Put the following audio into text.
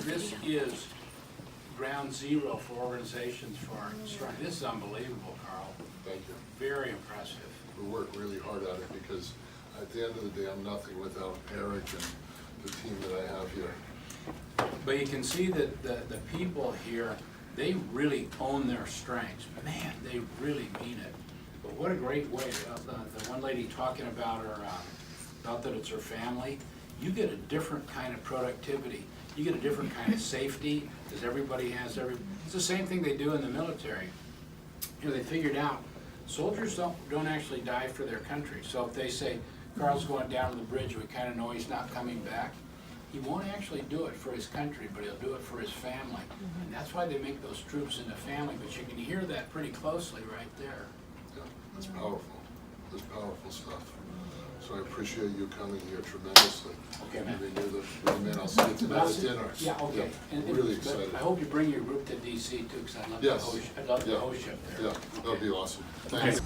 this is ground zero for organizations for our strength. This is unbelievable, Carl. Thank you. Very impressive. We work really hard at it because at the end of the day, I'm nothing without Eric and the team that I have here. But you can see that the people here, they really own their strengths. Man, they really mean it. But what a great way. The one lady talking about her, about that it's her family. You get a different kind of productivity. You get a different kind of safety, because everybody has it's the same thing they do in the military. You know, they figured out soldiers don't actually die for their country. So if they say, Carl's going down to the bridge, we kind of know he's not coming back, he won't actually do it for his country, but he'll do it for his family. And that's why they make those troops into family, but you can hear that pretty closely right there. Yeah, that's powerful. That's powerful stuff. So I appreciate you coming here tremendously. Okay, man. I mean, you're the man. I'll see you tonight at dinner. Yeah, okay. Yeah, And really but excited. I hope you bring your group to DC too, because I'd love Yes. to host you up there. Yeah, that'll be awesome. Thanks.